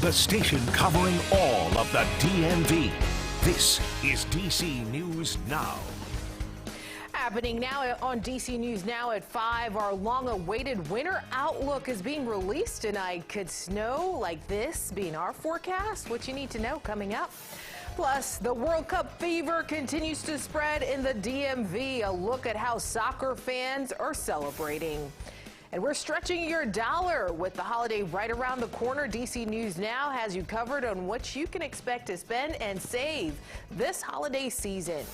the station covering all of the DMV. This is DC News Now. Happening now on DC News Now at 5, our long-awaited winter outlook is being released tonight. Could snow like this be in our forecast? What you need to know coming up. Plus, the World Cup fever continues to spread in the DMV. A look at how soccer fans are celebrating. And we're stretching your dollar with the holiday right around the corner. DC News Now has you covered on what you can expect to spend and save this holiday season.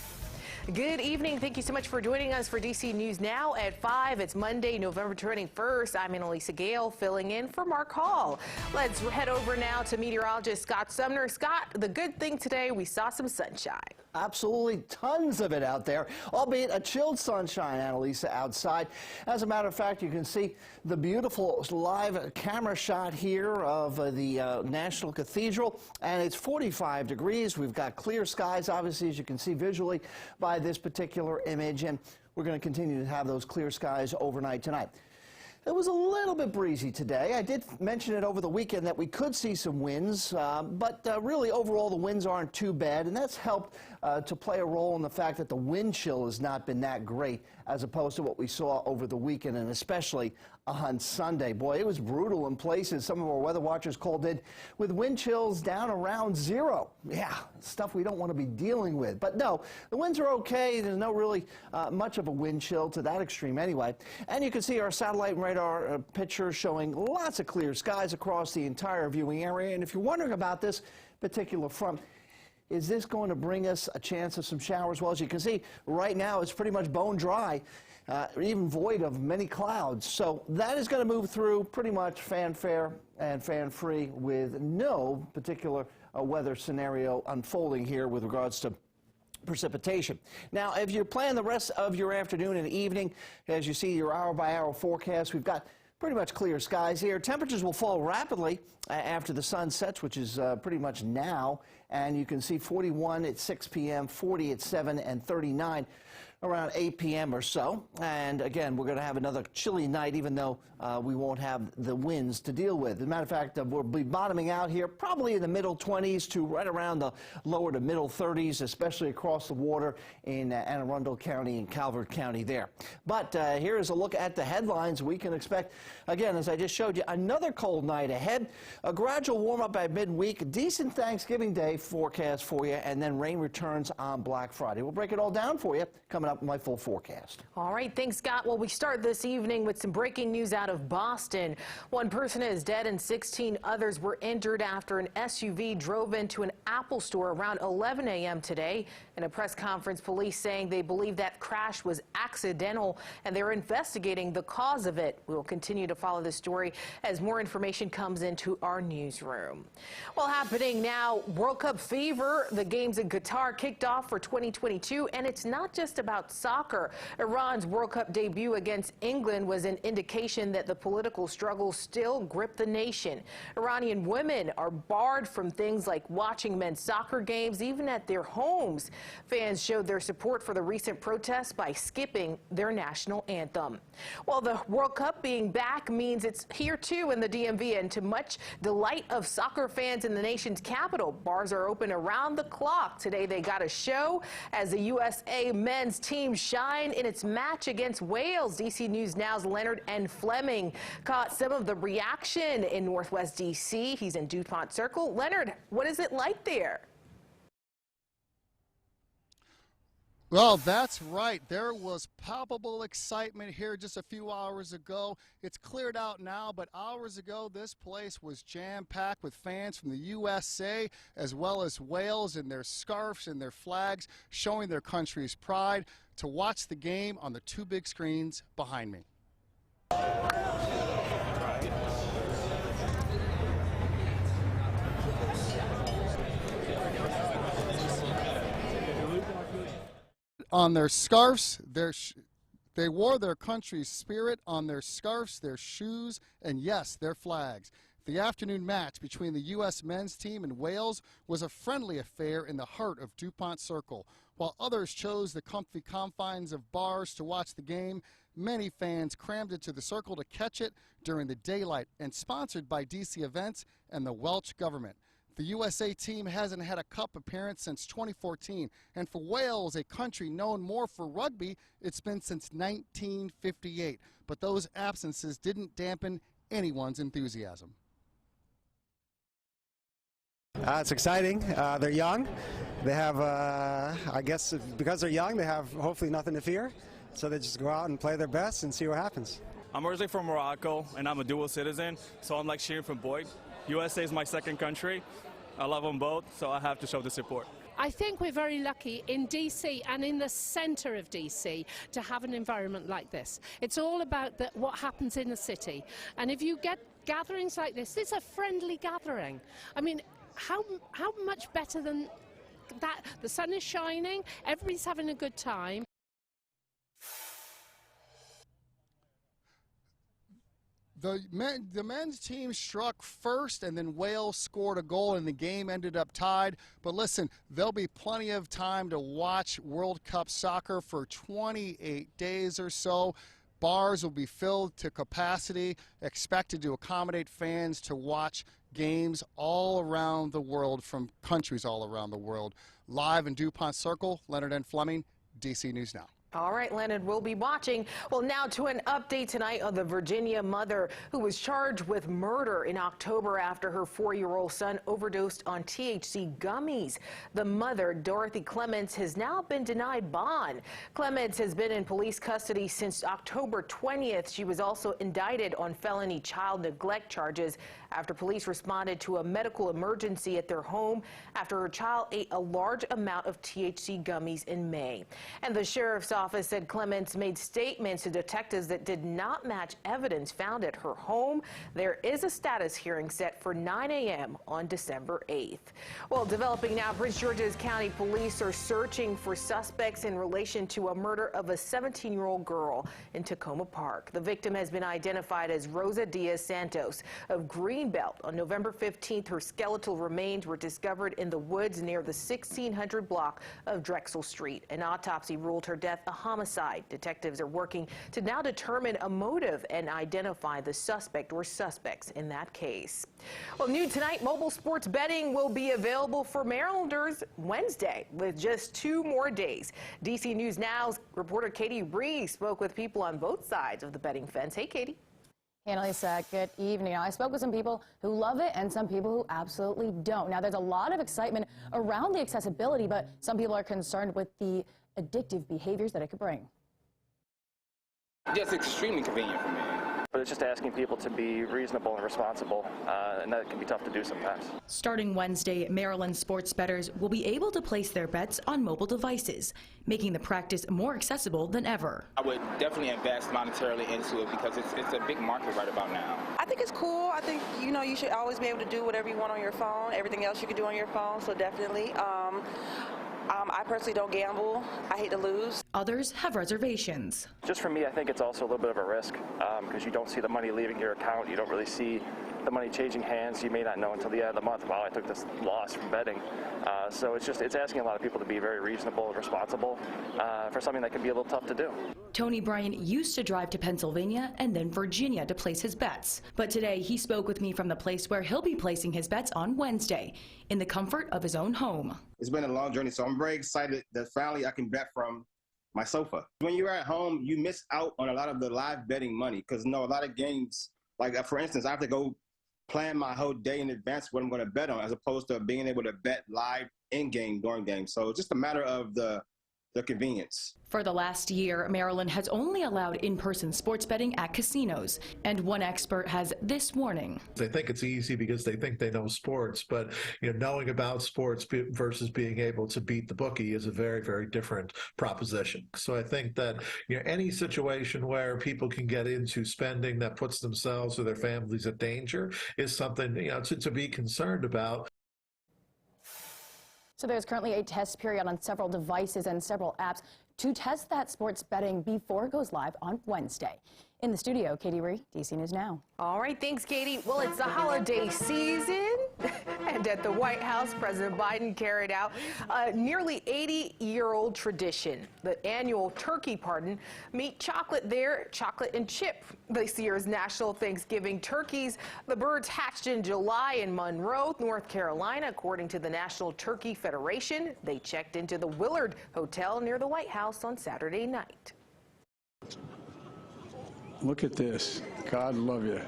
Good evening. Thank you so much for joining us for DC News Now at 5. It's Monday, November 21st. I'm Annalisa Gale filling in for Mark Hall. Let's head over now to meteorologist Scott Sumner. Scott, the good thing today, we saw some sunshine. Absolutely tons of it out there, albeit a chilled sunshine, Annalisa, outside. As a matter of fact, you can see the beautiful live camera shot here of the National Cathedral, and it's 45 degrees. We've got clear skies, obviously, as you can see visually by this particular image, and we're going to continue to have those clear skies overnight tonight. It was a little bit breezy today. I did mention it over the weekend that we could see some winds, but really overall the winds aren't too bad, and that's helped to play a role in the fact that the wind chill has not been that great as opposed to what we saw over the weekend, and especially on Sunday. Boy, it was brutal in places. Some of our weather watchers called in with wind chills down around 0. Yeah, stuff we don't want to be dealing with. But no, the winds are okay. There's no really much of a wind chill to that extreme anyway. And you can see our satellite and radar picture showing lots of clear skies across the entire viewing area. And if you're wondering about this particular front, is this going to bring us a chance of some showers? Well, as you can see, right now it's pretty much bone dry, even void of many clouds. So that is going to move through pretty much fanfare and fan-free with no particular weather scenario unfolding here with regards to precipitation. Now, if you plan the rest of your afternoon and evening, as you see your hour-by-hour forecast, we've got pretty much clear skies here. Temperatures will fall rapidly after the sun sets, which is pretty much now. And you can see 41 at 6 p.m., 40 at 7, and 39 around 8 p.m. or so. And again, we're going to have another chilly night, even though we won't have the winds to deal with. As a matter of fact, we'll be bottoming out here probably in the middle 20s to right around the lower to middle 30s, especially across the water in Anne Arundel County and Calvert County there. But here is a look at the headlines. We can expect, again, as I just showed you, another cold night ahead. A gradual warm-up by midweek, decent Thanksgiving Day forecast for you, and then rain returns on Black Friday. We'll break it all down for you coming up in my full forecast. All right, thanks, Scott. Well, we start this evening with some breaking news out of Boston. One person is dead and 16 others were injured after an SUV drove into an Apple store around 11 a.m. today. In a press conference, police saying they believe that crash was accidental and they're investigating the cause of it. We will continue to follow this story as more information comes into our newsroom. Well, happening now, World Cup fever. The games in Qatar kicked off for 2022, and it's not just about soccer. Iran's World Cup debut against England was an indication that the political struggles still grip the nation. Iranian women are barred from things like watching men's soccer games, even at their homes. Fans showed their support for the recent protests by skipping their national anthem. Well, the World Cup being back means it's here too in the DMV, and to much delight of soccer fans in the nation's capital, bars are open around the clock. Today they got a show as the USA men's team shine in its match against Wales. DC News Now's Leonard N. Fleming caught some of the reaction in Northwest DC. He's in DuPont Circle. Leonard, what is it like there? Well, that's right. There was palpable excitement here just a few hours ago. It's cleared out now, but hours ago, this place was jam-packed with fans from the USA as well as Wales in their scarves and their flags, showing their country's pride to watch the game on the two big screens behind me. On their scarves, they wore their country's spirit on their scarves, their shoes, and yes, their flags. The afternoon match between the U.S. men's team and Wales was a friendly affair in the heart of DuPont Circle. While others chose the comfy confines of bars to watch the game, Many fans crammed into the circle to catch it during the daylight, and sponsored by DC Events and the Welsh government. The USA team hasn't had a cup appearance since 2014, and for Wales, a country known more for rugby, it's been since 1958. But those absences didn't dampen anyone's enthusiasm. It's exciting. They're young. They have, I guess, because they're young, they have hopefully nothing to fear. So they just go out and play their best and see what happens. I'm originally from Morocco, and I'm a dual citizen, so I'm like cheering for Boyd. USA is my second country. I love them both, so I have to show the support. I think we're very lucky in DC and in the centre of DC to have an environment like this. It's all about what happens in the city. And if you get gatherings like this, it's a friendly gathering. I mean, how much better than that? The sun is shining, everybody's having a good time. The men's team struck first, and then Wales scored a goal, and the game ended up tied. But listen, there'll be plenty of time to watch World Cup soccer for 28 days or so. Bars will be filled to capacity, expected to accommodate fans to watch games all around the world from countries all around the world. Live in DuPont Circle, Leonard N. Fleming, DC News Now. All right, Leonard, we'll be watching. Well, now to an update tonight on the Virginia mother who was charged with murder in October after her 4-year-old son overdosed on THC gummies. The mother, Dorothy Clements, has now been denied bond. Clements has been in police custody since October 20th. She was also indicted on felony child neglect charges after police responded to a medical emergency at their home after her child ate a large amount of THC gummies in May. And the sheriff's office said Clements made statements to detectives that did not match evidence found at her home. There is a status hearing set for 9 a.m. on December 8th. Well, developing now, Prince George's County Police are searching for suspects in relation to a murder of a 17-year-old girl in Tacoma Park. The victim has been identified as Rosa Diaz Santos of Greenbelt. On November 15th, her skeletal remains were discovered in the woods near the 1600 block of Drexel Street. An autopsy ruled her death a homicide. Detectives are working to now determine a motive and identify the suspect or suspects in that case. Well, new tonight, mobile sports betting will be available for Marylanders Wednesday with just 2 more days. DC News Now's reporter Katie Reese spoke with people on both sides of the betting fence. Hey, Katie. Hey, Annalisa, good evening. Now, I spoke with some people who love it and some people who absolutely don't. Now, there's a lot of excitement around the accessibility, but some people are concerned with the addictive behaviors that it could bring. It's extremely convenient for me. But it's just asking people to be reasonable and responsible, and that can be tough to do sometimes. Starting Wednesday, Maryland sports bettors will be able to place their bets on mobile devices, making the practice more accessible than ever. I would definitely invest monetarily into it because it's a big market right about now. I think it's cool. I think, you should always be able to do whatever you want on your phone. Everything else you can do on your phone, so definitely. I personally don't gamble. I hate to lose. Others have reservations. Just for me, I think it's also a little bit of a risk because you don't see the money leaving your account. You don't really see the money changing hands. You may not know until the end of the month, wow, I took this loss from betting. So it's asking a lot of people to be very reasonable and responsible for something that can be a little tough to do. Tony Bryant used to drive to Pennsylvania and then Virginia to place his bets. But today he spoke with me from the place where he'll be placing his bets on Wednesday in the comfort of his own home. It's been a long journey, so I'm very excited that finally I can bet from my sofa. When you're at home, you miss out on a lot of the live betting money because a lot of games, like for instance, I have to go plan my whole day in advance what I'm going to bet on as opposed to being able to bet live in-game during games. So it's just a matter of the convenience. For the last year, Maryland has only allowed in-person sports betting at casinos, and one expert has this warning. They think it's easy because they think they know sports, but knowing about sports versus being able to beat the bookie is a very, very different proposition. So I think that any situation where people can get into spending that puts themselves or their families at danger is something to be concerned about. So there's currently a test period on several devices and several apps to test that sports betting before it goes live on Wednesday. In the studio, Katie Ree, DC News Now. All right, thanks, Katie. Well, it's the holiday season, and And at the White House, President Biden carried out a nearly 80-year-old tradition, the annual turkey pardon. Meet chocolate there, chocolate and chip. This year's National Thanksgiving turkeys. The birds hatched in July in Monroe, North Carolina, according to the National Turkey Federation. They checked into the Willard Hotel near the White House on Saturday night. Look at this. God love you.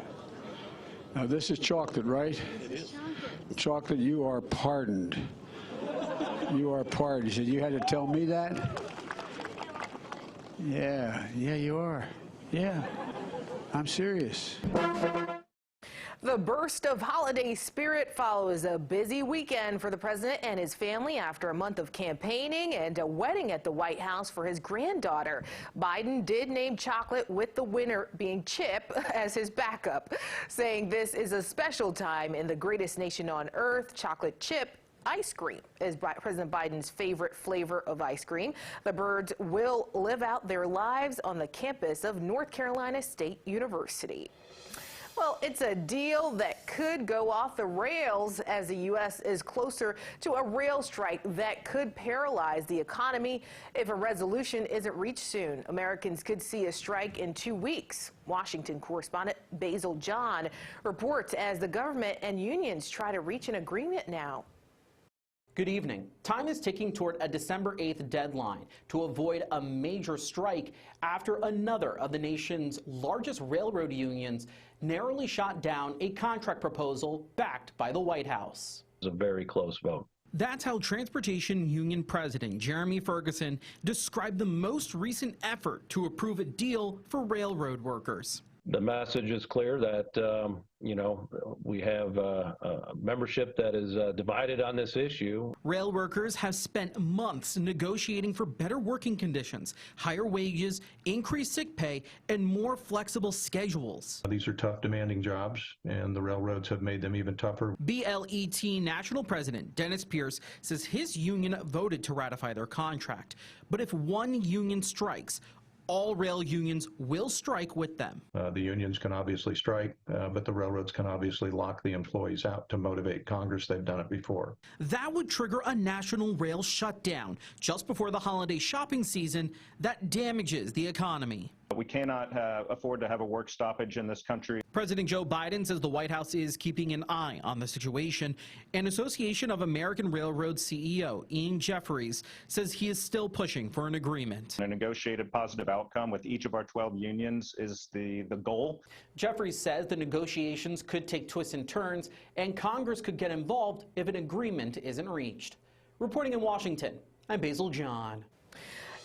Now, this is chocolate, right? It is. Chocolate, you are pardoned. You are pardoned. You said you had to tell me that? Yeah, you are. Yeah, I'm serious. The burst of holiday spirit follows a busy weekend for the president and his family after a month of campaigning and a wedding at the White House for his granddaughter. Biden did name chocolate, with the winner being Chip, as his backup, saying this is a special time in the greatest nation on earth. Chocolate chip ice cream is President Biden's favorite flavor of ice cream. The birds will live out their lives on the campus of North Carolina State University. Well, it's a deal that could go off the rails as the U.S. is closer to a rail strike that could paralyze the economy if a resolution isn't reached soon. Americans could see a strike in 2 weeks. Washington correspondent Basil John reports as the government and unions try to reach an agreement now. Good evening. Time is ticking toward a December 8th deadline to avoid a major strike after another of the nation's largest railroad unions narrowly shot down a contract proposal backed by the White House. It was a very close vote. That's how Transportation Union President Jeremy Ferguson described the most recent effort to approve a deal for railroad workers. The message is clear that, we have a membership that is divided on this issue. Rail workers have spent months negotiating for better working conditions, higher wages, increased sick pay, and more flexible schedules. These are tough, demanding jobs, and the railroads have made them even tougher. BLET National President Dennis Pierce says his union voted to ratify their contract. But if one union strikes, all rail unions will strike with them. The unions can obviously strike, but the railroads can obviously lock the employees out to motivate Congress. They've done it before. That would trigger a national rail shutdown just before the holiday shopping season that damages the economy. We cannot afford to have a work stoppage in this country. President Joe Biden says the White House is keeping an eye on the situation. An Association of American Railroad CEO Ian Jeffries says he is still pushing for an agreement. A negotiated positive outcome with each of our 12 unions is the goal. Jeffries says the negotiations could take twists and turns, and Congress could get involved if an agreement isn't reached. Reporting in Washington, I'm Basil John.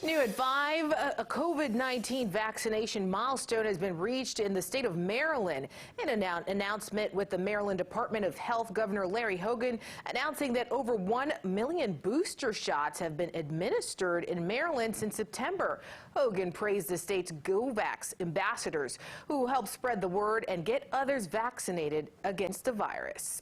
New at 5, a COVID-19 vaccination milestone has been reached in the state of Maryland. In an announcement with the Maryland Department of Health, Governor Larry Hogan announcing that over 1 million booster shots have been administered in Maryland since September. Hogan praised the state's GoVax ambassadors who help spread the word and get others vaccinated against the virus.